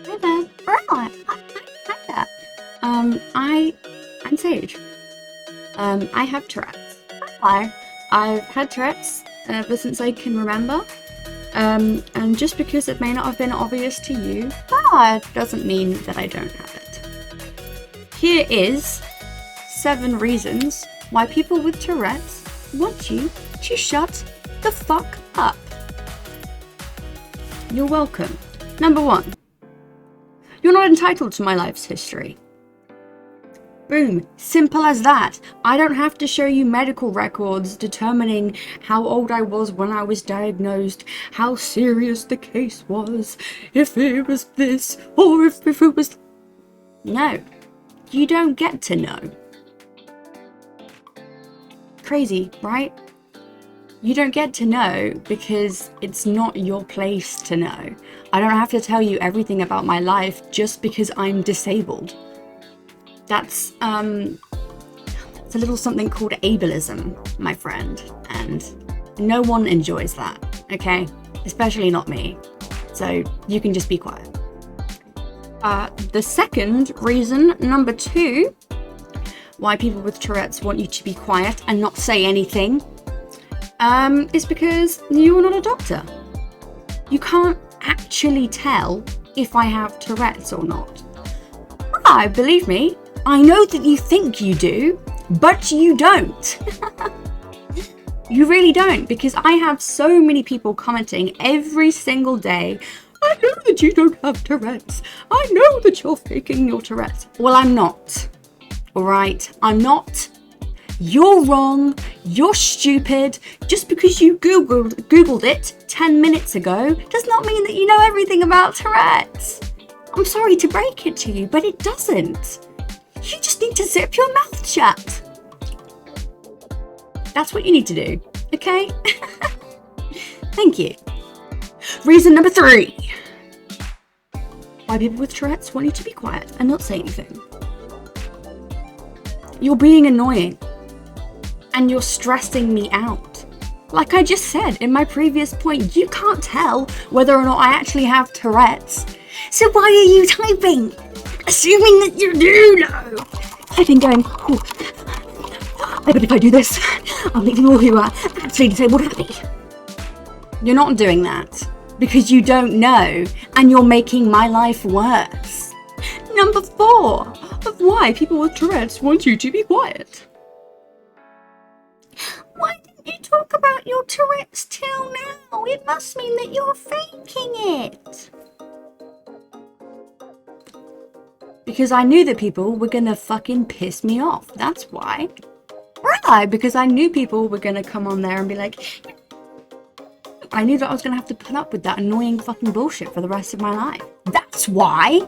Hi there. Right. Hi there. I'm Sage. I have Tourette's. Hi. I've had Tourette's ever since I can remember. And just because it may not have been obvious to you, doesn't mean that I don't have it. Here is 7 reasons why people with Tourette's want you to shut the fuck up. You're welcome. Number 1. You're not entitled to my life's history. Boom. Simple as that. I don't have to show you medical records determining how old I was when I was diagnosed, how serious the case was, if it was this, or if it was... No. You don't get to know. Crazy, right? You don't get to know because it's not your place to know. I don't have to tell you everything about my life just because I'm disabled. That's a little something called ableism, my friend, and no one enjoys that, okay? Especially not me. So you can just be quiet. The second reason, number 2, why people with Tourette's want you to be quiet and not say anything, is because you're not a doctor. You can't actually tell if I have Tourette's or not. Believe me, I know that you think you do, but you don't. You really don't, because I have so many people commenting every single day, I know that you don't have Tourette's. I know that you're faking your Tourette's. Well, I'm not. Alright? I'm not. You're wrong. You're stupid. Just because you Googled it 10 minutes ago does not mean that you know everything about Tourette's. I'm sorry to break it to you, but it doesn't. You just need to zip your mouth shut. That's what you need to do, okay? Thank you. Reason number 3. Why people with Tourette's want you to be quiet and not say anything. You're being annoying. And you're stressing me out. Like I just said in my previous point, you can't tell whether or not I actually have Tourette's. So why are you typing? Assuming that you do know. I've been going, I bet if I do this, I'm leaving all who are actually disabled happy. You're not doing that because you don't know and you're making my life worse. Number 4 of why people with Tourette's want you to be quiet. Why didn't you talk about your Tourette's till now? It must mean that you're faking it. Because I knew that people were gonna fucking piss me off. That's why. Right, because I knew people were gonna come on there and be like, I knew that I was gonna have to put up with that annoying fucking bullshit for the rest of my life. That's why.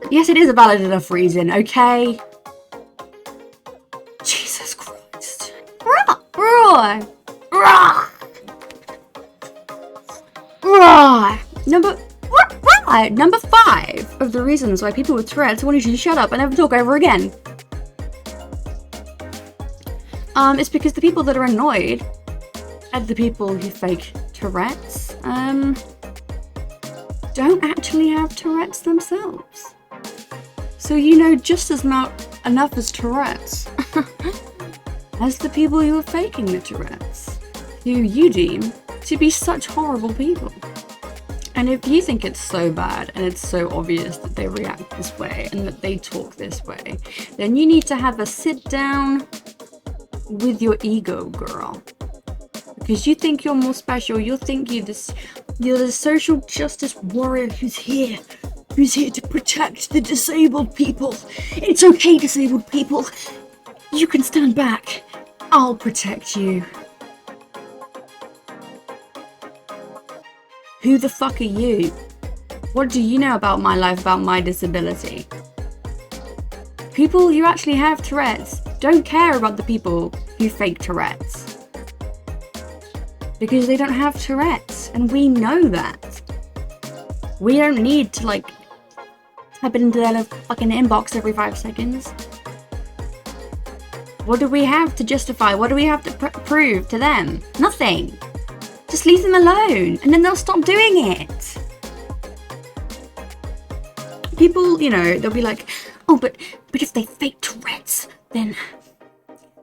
Yes, it is a valid enough reason, okay? Jesus Christ. Number 5 of the reasons why people with Tourette's want you to shut up and never talk ever again. It's because the people that are annoyed at the people who fake Tourette's, don't actually have Tourette's themselves. So you know just as enough as Tourette's as the people who are faking the Tourette's, who you deem to be such horrible people. And if you think it's so bad and it's so obvious that they react this way and that they talk this way, then you need to have a sit down with your ego, girl. Because you think you're more special. You think you're the social justice warrior who's here to protect the disabled people. It's okay, disabled people. You can stand back. I'll protect you. Who the fuck are you? What do you know about my life, about my disability? People who actually have Tourette's don't care about the people who fake Tourette's. Because they don't have Tourette's, and we know that. We don't need to, like, type it into their fucking inbox every 5 seconds. What do we have to justify? What do we have to prove to them? Nothing. Just leave them alone, and then they'll stop doing it. People, you know, they'll be like, oh, but if they fake Tourette's, then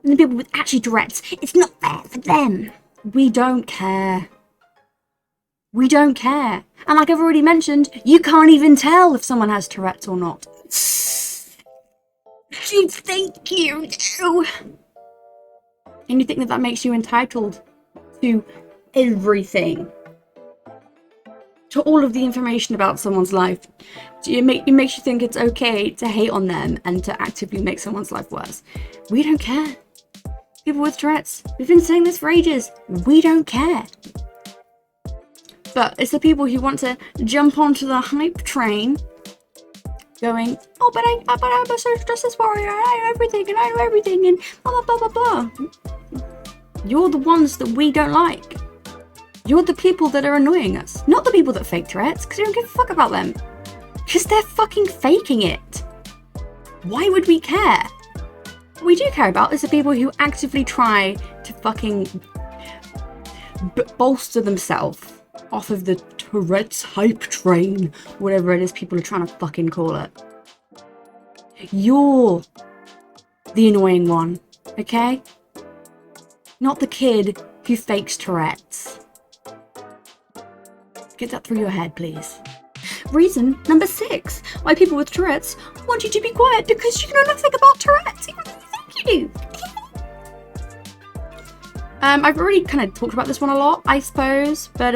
the people with actually Tourette's, it's not fair for them. We don't care. We don't care. And like I've already mentioned, you can't even tell if someone has Tourette's or not. You think you do. And you think that makes you entitled to everything. To all of the information about someone's life. It makes you think it's okay to hate on them and to actively make someone's life worse. We don't care. People with Tourette's, we've been saying this for ages. We don't care. But it's the people who want to jump onto the hype train going, oh, but I'm a social justice warrior, and I know everything, and blah, blah, blah, blah, blah. You're the ones that we don't like. You're the people that are annoying us, not the people that fake Tourette's, because we don't give a fuck about them. Because they're fucking faking it. Why would we care? What we do care about is the people who actively try to fucking bolster themselves off of the Tourette's hype train, whatever it is people are trying to fucking call it. You're the annoying one, okay? Not the kid who fakes Tourette's. Get that through your head, please. Reason number 6 why people with Tourette's want you to be quiet, because you know nothing about Tourette's. You think you do. I've already kind of talked about this one a lot, I suppose, but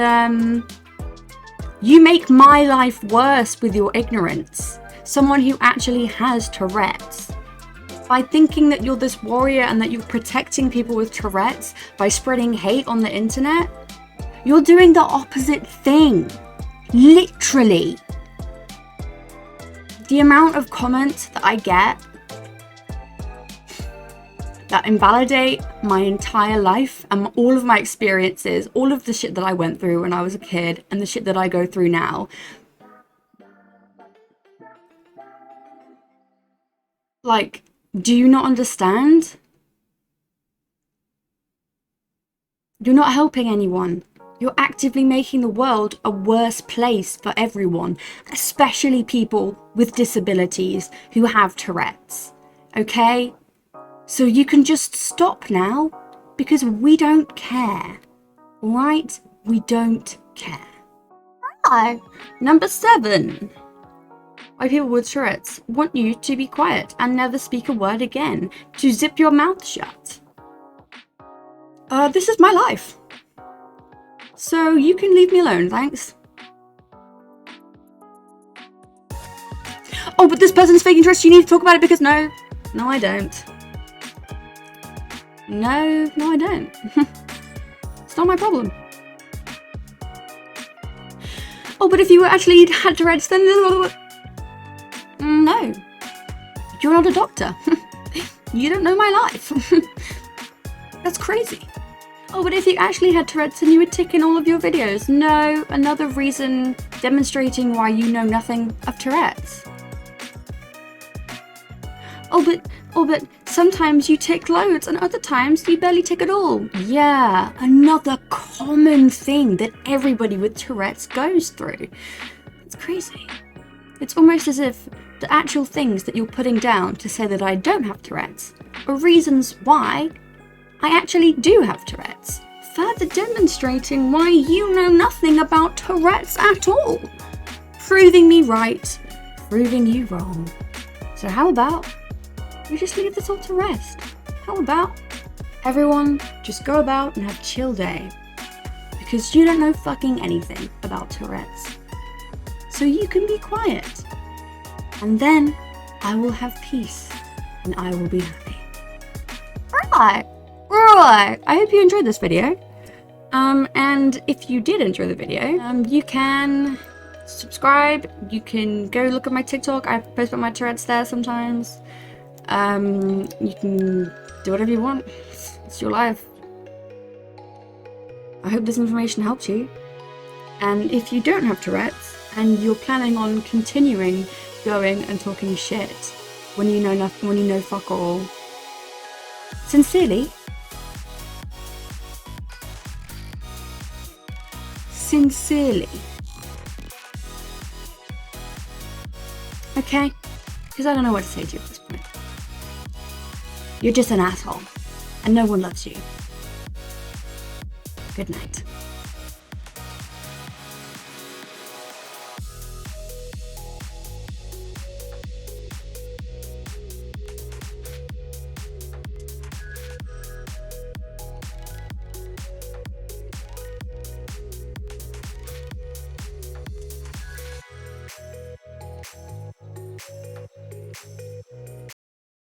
you make my life worse with your ignorance. Someone who actually has Tourette's. By thinking that you're this warrior and that you're protecting people with Tourette's by spreading hate on the internet, you're doing the opposite thing. Literally. The amount of comments that I get that invalidate my entire life and all of my experiences, all of the shit that I went through when I was a kid and the shit that I go through now. Like, do you not understand? You're not helping anyone. You're actively making the world a worse place for everyone, especially people with disabilities who have Tourette's. Okay? So you can just stop now, because we don't care. Alright? We don't care. Alright. Number 7. Why people with Tourette's want you to be quiet and never speak a word again. To zip your mouth shut. This is my life. So you can leave me alone, thanks. Oh, but this person's fake interest, you need to talk about it because no, I don't. No, I don't. It's not my problem. Oh, but if you actually had Tourette's, then no. You're not a doctor. You don't know my life. That's crazy. Oh, but if you actually had Tourette's, then you would tick in all of your videos. No, another reason demonstrating why you know nothing of Tourette's. Oh, but sometimes you tick loads and other times you barely tick at all. Yeah, another common thing that everybody with Tourette's goes through. It's crazy. It's almost as if the actual things that you're putting down to say that I don't have Tourette's are reasons why I actually do have Tourette's, further demonstrating why you know nothing about Tourette's at all. Proving me right, proving you wrong. So how about we just leave this all to rest? How about everyone just go about and have a chill day? Because you don't know fucking anything about Tourette's. So you can be quiet. And then I will have peace and I will be happy. Right. I hope you enjoyed this video. And if you did enjoy the video, you can subscribe. You can go look at my TikTok. I post about my Tourette's there sometimes. You can do whatever you want. It's your life. I hope this information helped you. And if you don't have Tourette's and you're planning on continuing going and talking shit when you know nothing, when you know fuck all, sincerely, Okay? Because I don't know what to say to you at this point. You're just an asshole, and no one loves you. Good night.